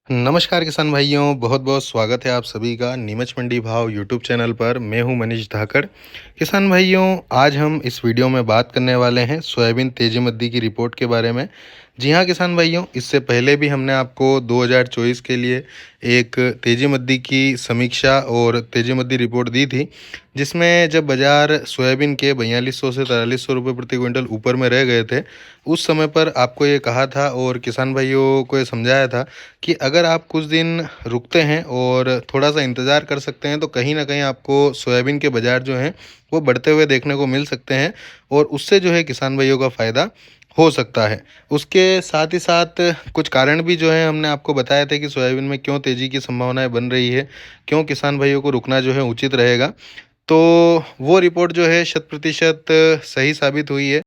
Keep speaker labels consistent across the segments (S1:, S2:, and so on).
S1: नमस्कार किसान भाइयों, बहुत-बहुत स्वागत है आप सभी का नीमच मंडी भाव यूट्यूब चैनल पर। मैं हूं मनीष धाकड़। किसान भाइयों, आज हम इस वीडियो में बात करने वाले हैं सोयाबीन तेजी मंदी की रिपोर्ट के बारे में। जी हां किसान भाइयों, इससे पहले भी हमने आपको 2024 के लिए एक तेजी मंदी की समीक्षा और तेजी मंदी रिपोर्ट दी थी, जिसमें जब बाज़ार सोयाबीन के 4200 से 4300 रुपये प्रति क्विंटल ऊपर में रह गए थे, उस समय पर आपको ये कहा था और किसान भाइयों को ये समझाया था कि अगर आप कुछ दिन रुकते हैं और थोड़ा-सा इंतज़ार कर सकते हैं, तो कहीं न कहीं आपको सोयाबीन के बाज़ार जो हैं, वो बढ़ते हुए देखने को मिल सकते हैं और उससे जो है किसान भाइयों का फ़ायदा हो सकता है। उसके साथ ही साथ कुछ कारण भी जो है हमने आपको बताए थे कि सोयाबीन में क्यों तेज़ी की संभावनाएँ बन रही है, क्यों किसान भाइयों को रुकना जो है उचित रहेगा। तो वो रिपोर्ट जो है शत प्रतिशत सही साबित हुई है।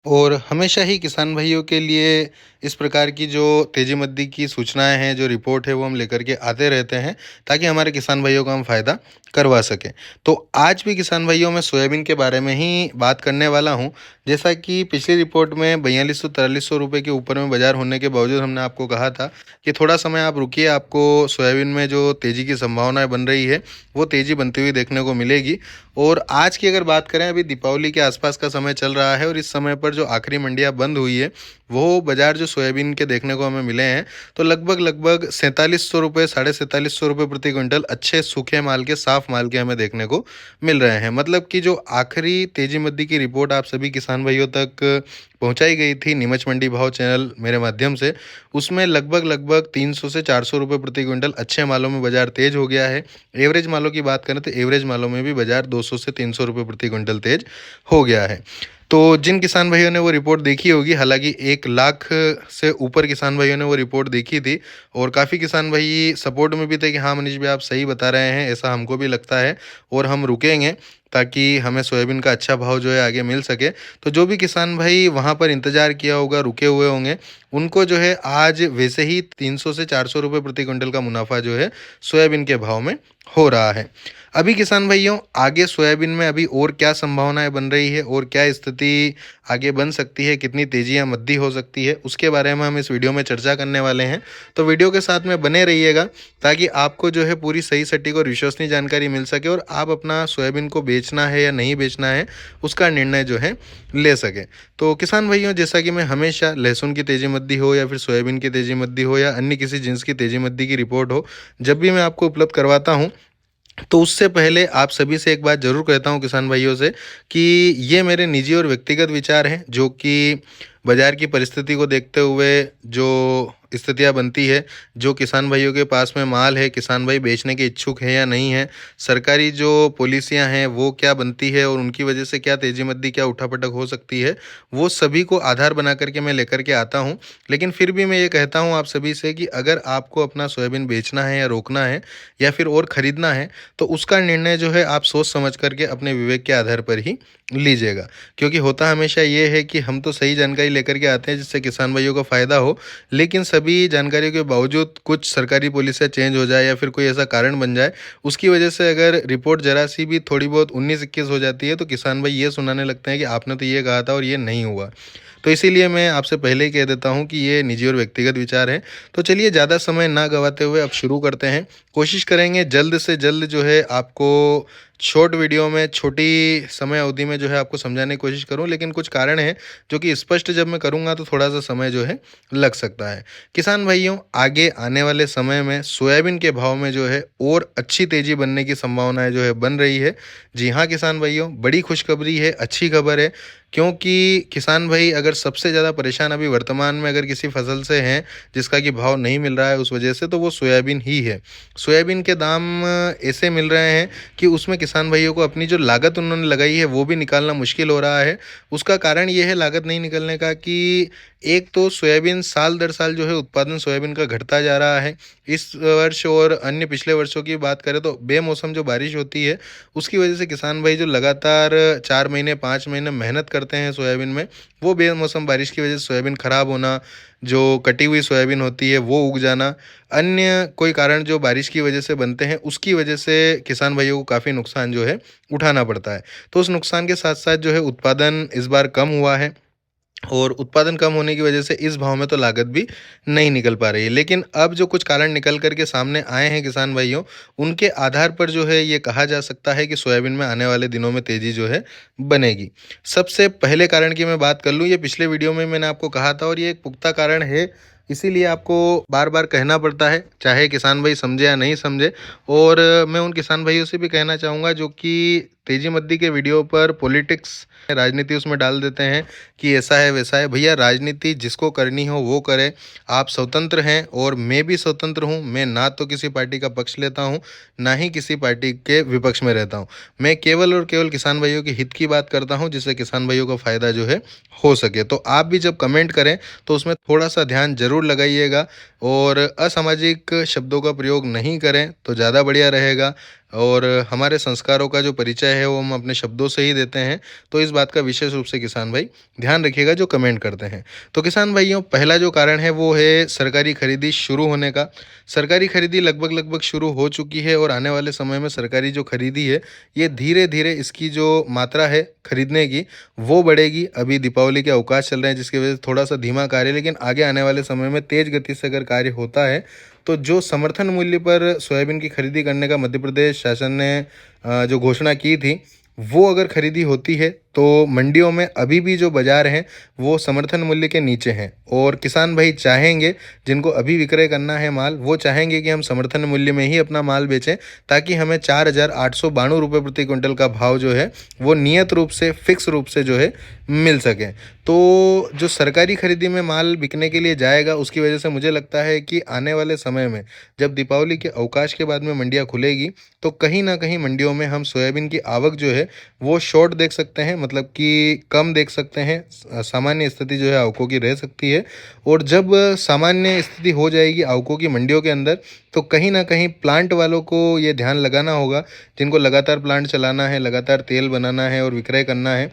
S1: और हमेशा ही किसान भाइयों के लिए इस प्रकार की जो तेजी मंदी की सूचनाएं हैं, जो रिपोर्ट है, वो हम लेकर के आते रहते हैं, ताकि हमारे किसान भाइयों का हम फ़ायदा करवा सकें। तो आज भी किसान भाइयों मैं सोयाबीन के बारे में ही बात करने वाला हूं। जैसा कि पिछली रिपोर्ट में 4200-4300 रुपये के ऊपर में बाज़ार होने के बावजूद हमने आपको कहा था कि थोड़ा समय आप रुकिए, आपको सोयाबीन में जो तेज़ी की संभावनाएँ बन रही है, वो तेज़ी बनती हुई देखने को मिलेगी। और आज की अगर बात करें, अभी दीपावली के आसपास का समय चल रहा है और इस समय पर जो आखिरी मंडियां बंद हुई है, वो बाजार जो सोयाबीन के देखने को हमें मिले हैं, तो लगभग लगभग 4700 रुपये, 4750 रुपये प्रति क्विंटल अच्छे सूखे माल के, साफ माल के हमें देखने को मिल रहे हैं। मतलब कि जो आखिरी तेजी मंदी की रिपोर्ट आप सभी किसान भाइयों तक पहुंचाई गई थी नीमच मंडी भाव चैनल मेरे माध्यम से, उसमें लगभग लगभग 300 से 400 रुपये प्रति क्विंटल अच्छे मालों में बाजार तेज हो गया है। एवरेज मालों की बात करें तो एवरेज मालों में भी बाजार 200 से 300 रुपये प्रति क्विंटल तेज हो गया है। तो जिन किसान भाइयों ने वो रिपोर्ट देखी होगी, हालांकि 1 लाख से ऊपर किसान भाइयों ने वो रिपोर्ट देखी थी और काफ़ी किसान भाई सपोर्ट में भी थे कि हाँ मनीष भाई, आप सही बता रहे हैं, ऐसा हमको भी लगता है और हम रुकेंगे ताकि हमें सोयाबीन का अच्छा भाव जो है आगे मिल सके। तो जो भी किसान भाई वहाँ पर इंतज़ार किया होगा, रुके हुए होंगे, उनको जो है आज वैसे ही 300 से 400 रुपये प्रति क्विंटल का मुनाफा जो है सोयाबीन के भाव में हो रहा है। अभी किसान भाइयों, आगे सोयाबीन में अभी और क्या संभावनाएं बन रही है और क्या स्थिति आगे बन सकती है, कितनी तेजी या मंदी हो सकती है, उसके बारे में हम इस वीडियो में चर्चा करने वाले हैं। तो वीडियो के साथ में बने रहिएगा, ताकि आपको जो है पूरी सही सटीक और विश्वसनीय जानकारी मिल सके और आप अपना सोयाबीन को बेचना है या नहीं बेचना है, उसका निर्णय जो है ले सकें। तो किसान भाइयों, जैसा कि मैं हमेशा लहसुन की तेजी मंदी हो या फिर सोयाबीन की तेजी मंदी हो या अन्य किसी जिन्स की तेजी मंदी की रिपोर्ट हो, जब भी मैं आपको उपलब्ध करवाता हूँ, तो उससे पहले आप सभी से एक बात ज़रूर कहता हूँ किसान भाइयों से, कि ये मेरे निजी और व्यक्तिगत विचार हैं, जो कि बाज़ार की परिस्थिति को देखते हुए जो स्थितियाँ बनती है, जो किसान भाइयों के पास में माल है, किसान भाई बेचने के इच्छुक हैं या नहीं हैं, सरकारी जो पॉलिसियाँ हैं वो क्या बनती है और उनकी वजह से क्या तेजी मंदी, क्या उठापटक हो सकती है, वो सभी को आधार बना करके मैं लेकर के आता हूँ। लेकिन फिर भी मैं ये कहता हूँ आप सभी से कि अगर आपको अपना सोयाबीन बेचना है या रोकना है या फिर और ख़रीदना है, तो उसका निर्णय जो है आप सोच समझ करके अपने विवेक के आधार पर ही लीजिएगा। क्योंकि होता हमेशा ये है कि हम तो सही जानकारी लेकर के आते हैं जिससे किसान भाइयों को फ़ायदा हो, लेकिन सभी जानकारियों के बावजूद कुछ सरकारी पॉलिसियाँ चेंज हो जाए या फिर कोई ऐसा कारण बन जाए, उसकी वजह से अगर रिपोर्ट ज़रा सी भी थोड़ी बहुत 19-21 हो जाती है, तो किसान भाई ये सुनाने लगते हैं कि आपने तो ये कहा था और ये नहीं हुआ। तो इसीलिए मैं आपसे पहले ही कह देता हूँ कि ये निजी और व्यक्तिगत विचार हैं। तो चलिए ज़्यादा समय ना गंवाते हुए अब शुरू करते हैं। कोशिश करेंगे जल्द से जल्द जो है आपको शॉर्ट वीडियो में, छोटी समय अवधि में जो है आपको समझाने की कोशिश करूं, लेकिन कुछ कारण हैं जो कि स्पष्ट जब मैं करूंगा तो थोड़ा सा समय जो है लग सकता है। किसान भाइयों, आगे आने वाले समय में सोयाबीन के भाव में जो है और अच्छी तेजी बनने की संभावनाएं जो है बन रही है। जी हाँ किसान भाइयों, बड़ी खुशखबरी है, अच्छी खबर है। क्योंकि किसान भाई अगर सबसे ज़्यादा परेशान अभी वर्तमान में अगर किसी फसल से हैं जिसका कि भाव नहीं मिल रहा है उस वजह से, तो वो सोयाबीन ही है। सोयाबीन के दाम ऐसे मिल रहे हैं कि उसमें किसान भाइयों को अपनी जो लागत उन्होंने लगाई है वो भी निकालना मुश्किल हो रहा है। उसका कारण ये है लागत नहीं निकलने का कि एक तो सोयाबीन साल दर साल जो है उत्पादन सोयाबीन का घटता जा रहा है। इस वर्ष और अन्य पिछले वर्षों की बात करें तो बेमौसम जो बारिश होती है, उसकी वजह से किसान भाई जो लगातार 4 महीने 5 महीने मेहनत करते हैं सोयाबीन में, वो बेमौसम बारिश की वजह से सोयाबीन खराब होना, जो कटी हुई सोयाबीन होती है वो उग जाना, अन्य कोई कारण जो बारिश की वजह से बनते हैं, उसकी वजह से किसान भाइयों को काफ़ी नुकसान जो है उठाना पड़ता है। तो उस नुकसान के साथ साथ जो है उत्पादन इस बार कम हुआ है। और उत्पादन कम होने की वजह से इस भाव में तो लागत भी नहीं निकल पा रही है। लेकिन अब जो कुछ कारण निकल कर के सामने आए हैं किसान भाइयों, उनके आधार पर जो है ये कहा जा सकता है कि सोयाबीन में आने वाले दिनों में तेज़ी जो है बनेगी। सबसे पहले कारण की मैं बात कर लूँ, ये पिछले वीडियो में मैंने आपको कहा था और ये एक पुख्ता कारण है, इसीलिए आपको बार-बार कहना पड़ता है, चाहे किसान भाई समझे या नहीं समझे। और मैं उन किसान भाइयों से भी कहना चाहूँगा जो कि तेजी मद्दी के वीडियो पर पॉलिटिक्स, राजनीति उसमें डाल देते हैं कि ऐसा है वैसा है। भैया राजनीति जिसको करनी हो वो करे, आप स्वतंत्र हैं और मैं भी स्वतंत्र हूँ। मैं ना तो किसी पार्टी का पक्ष लेता हूँ, ना ही किसी पार्टी के विपक्ष में रहता हूँ। मैं केवल और केवल किसान भाइयों के हित की बात करता हूँ, जिससे किसान भाइयों को फ़ायदा जो है हो सके। तो आप भी जब कमेंट करें तो उसमें थोड़ा सा ध्यान ज़रूर लगाइएगा और असामाजिक शब्दों का प्रयोग नहीं करें तो ज़्यादा बढ़िया रहेगा। और हमारे संस्कारों का जो परिचय है वो हम अपने शब्दों से ही देते हैं, तो इस बात का विशेष रूप से किसान भाई ध्यान रखिएगा जो कमेंट करते हैं। तो किसान भाइयों, पहला जो कारण है वो है सरकारी खरीदी शुरू होने का। सरकारी खरीदी लगभग लगभग शुरू हो चुकी है और आने वाले समय में सरकारी जो खरीदी है ये धीरे धीरे इसकी जो मात्रा है खरीदने की वो बढ़ेगी। अभी दीपावली के अवकाश चल रहे हैं जिसकी वजह से थोड़ा सा धीमा कार्य है, लेकिन आगे आने वाले समय में तेज गति से अगर कार्य होता है तो जो समर्थन मूल्य पर सोयाबीन की खरीदी करने का मध्य प्रदेश शासन ने जो घोषणा की थी, वो अगर खरीदी होती है तो मंडियों में अभी भी जो बाज़ार हैं वो समर्थन मूल्य के नीचे हैं। और किसान भाई चाहेंगे, जिनको अभी विक्रय करना है माल, वो चाहेंगे कि हम समर्थन मूल्य में ही अपना माल बेचें, ताकि हमें 4,892 रुपये प्रति क्विंटल का भाव जो है वो नियत रूप से, फिक्स रूप से जो है मिल सके। तो जो सरकारी खरीदी में माल बिकने के लिए जाएगा, उसकी वजह से मुझे लगता है कि आने वाले समय में जब दीपावली के अवकाश के बाद में मंडियाँ खुलेगी तो कहीं ना कहीं मंडियों में हम सोयाबीन की आवक जो है वो शॉर्ट देख सकते हैं, मतलब कि कम देख सकते हैं। सामान्य स्थिति जो है आवकों की रह सकती है। और जब सामान्य स्थिति हो जाएगी आवकों की मंडियों के अंदर, तो कहीं ना कहीं प्लांट वालों को ये ध्यान लगाना होगा, जिनको लगातार प्लांट चलाना है, लगातार तेल बनाना है और विक्रय करना है,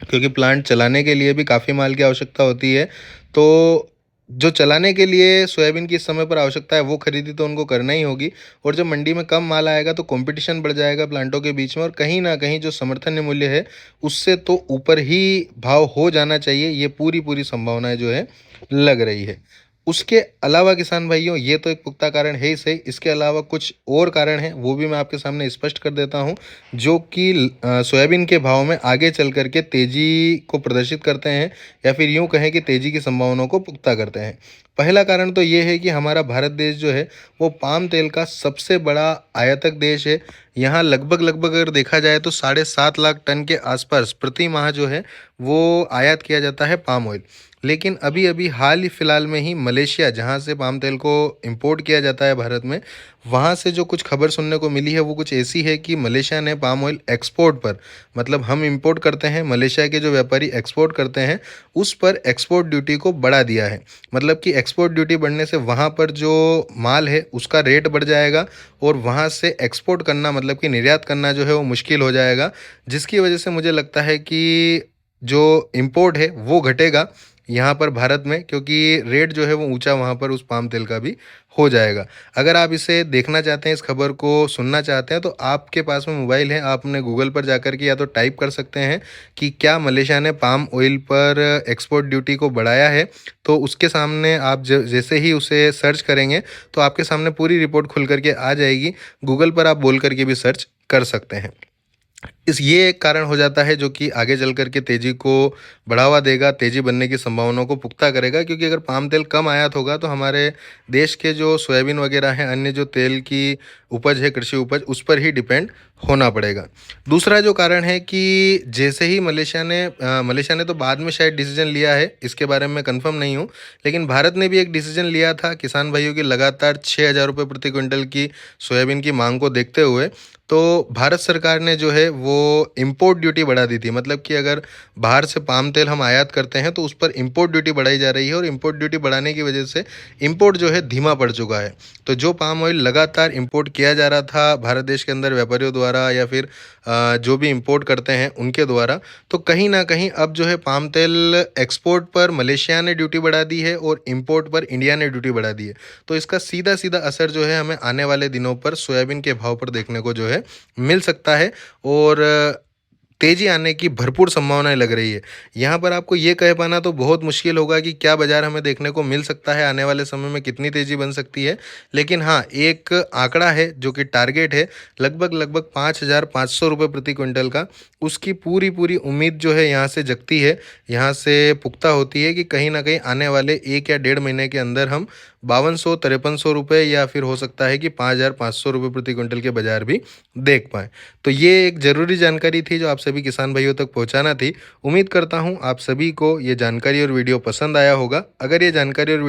S1: क्योंकि प्लांट चलाने के लिए भी काफ़ी माल की आवश्यकता होती है। तो जो चलाने के लिए सोयाबीन की इस समय पर आवश्यकता है वो खरीदी तो उनको करना ही होगी। और जब मंडी में कम माल आएगा तो कंपटीशन बढ़ जाएगा प्लांटों के बीच में, और कहीं ना कहीं जो समर्थन मूल्य है उससे तो ऊपर ही भाव हो जाना चाहिए, ये पूरी पूरी संभावनाएं जो है लग रही है। उसके अलावा किसान भाइयों, ये तो एक पुख्ता कारण है ही सही, इसके अलावा कुछ और कारण हैं वो भी मैं आपके सामने स्पष्ट कर देता हूँ, जो कि सोयाबीन के भाव में आगे चल करके तेज़ी को प्रदर्शित करते हैं, या फिर यूँ कहें कि तेज़ी की संभावनाओं को पुख्ता करते हैं। पहला कारण तो ये है कि हमारा भारत देश जो है वो पाम तेल का सबसे बड़ा आयातक देश है। यहाँ लगभग लगभग अगर देखा जाए तो 7.5 लाख टन के आसपास प्रति माह जो है वो आयात किया जाता है पाम ऑयल। लेकिन अभी अभी हाल ही फिलहाल में ही मलेशिया, जहाँ से पाम तेल को इंपोर्ट किया जाता है भारत में, वहाँ से जो कुछ खबर सुनने को मिली है वो कुछ ऐसी है कि मलेशिया ने पाम ऑयल एक्सपोर्ट पर, मतलब हम इंपोर्ट करते हैं, मलेशिया के जो व्यापारी एक्सपोर्ट करते हैं उस पर एक्सपोर्ट ड्यूटी को बढ़ा दिया है। मतलब कि एक्सपोर्ट ड्यूटी बढ़ने से वहाँ पर जो माल है उसका रेट बढ़ जाएगा और वहाँ से एक्सपोर्ट करना, मतलब कि निर्यात करना जो है वो मुश्किल हो जाएगा, जिसकी वजह से मुझे लगता है कि जो इम्पोर्ट है वो घटेगा यहाँ पर भारत में, क्योंकि रेट जो है वो ऊंचा वहाँ पर उस पाम तेल का भी हो जाएगा। अगर आप इसे देखना चाहते हैं, इस खबर को सुनना चाहते हैं, तो आपके पास में मोबाइल है, आप अपने गूगल पर जाकर के या तो टाइप कर सकते हैं कि क्या मलेशिया ने पाम ऑयल पर एक्सपोर्ट ड्यूटी को बढ़ाया है। तो उसके सामने आप जैसे ही उसे सर्च करेंगे तो आपके सामने पूरी रिपोर्ट खुल करके आ जाएगी। गूगल पर आप बोल करके भी सर्च कर सकते हैं। ये एक कारण हो जाता है जो कि आगे चल कर के तेज़ी को बढ़ावा देगा, तेज़ी बनने की संभावनाओं को पुख्ता करेगा, क्योंकि अगर पाम तेल कम आयात होगा तो हमारे देश के जो सोयाबीन वगैरह हैं, अन्य जो तेल की उपज है, कृषि उपज, उस पर ही डिपेंड होना पड़ेगा। दूसरा जो कारण है कि जैसे ही मलेशिया ने तो बाद में शायद डिसीजन लिया है, इसके बारे में मैं कंफर्म नहीं हूँ, लेकिन भारत ने भी एक डिसीजन लिया था किसान भाइयों की लगातार 6,000 रुपये प्रति क्विंटल की सोयाबीन की मांग को देखते हुए। तो भारत सरकार ने जो है वो इंपोर्ट ड्यूटी बढ़ा दी थी, मतलब कि अगर बाहर से पाम तेल हम आयात करते हैं तो उस पर इंपोर्ट ड्यूटी बढ़ाई जा रही है, और इंपोर्ट ड्यूटी बढ़ाने की वजह से इंपोर्ट जो है धीमा पड़ चुका है। तो जो पाम ऑयल लगातार इंपोर्ट किया जा रहा था भारत देश के अंदर व्यापारियों द्वारा या फिर जो भी इंपोर्ट करते हैं उनके द्वारा, तो कहीं ना कहीं अब जो है पाम तेल एक्सपोर्ट पर मलेशिया ने ड्यूटी बढ़ा दी है और इंपोर्ट पर इंडिया ने ड्यूटी बढ़ा दी है। तो इसका सीधा सीधा असर जो है हमें आने वाले दिनों पर सोयाबीन के भाव पर देखने को जो है मिल सकता है। और तेज़ी आने की भरपूर संभावनाएँ लग रही है। यहाँ पर आपको ये कह पाना तो बहुत मुश्किल होगा कि क्या बाज़ार हमें देखने को मिल सकता है, आने वाले समय में कितनी तेज़ी बन सकती है। लेकिन हाँ, एक आंकड़ा है जो कि टारगेट है लगभग 5,500 रुपए प्रति क्विंटल का, उसकी पूरी उम्मीद जो है यहाँ से जगती है, यहाँ से पुख्ता होती है कि कहीं न कहीं आने वाले 1 या डेढ़ महीने के अंदर हम 5200-5300 रुपए या फिर हो सकता है कि 5,500 रुपए प्रति क्विंटल के बाज़ार भी देख पाएँ। तो ये एक ज़रूरी जानकारी थी जो आप सभी किसान भाइयों तक पहुँचाना थी। उम्मीद करता हूँ आप सभी को ये जानकारी और वीडियो पसंद आया होगा। अगर ये जानकारी और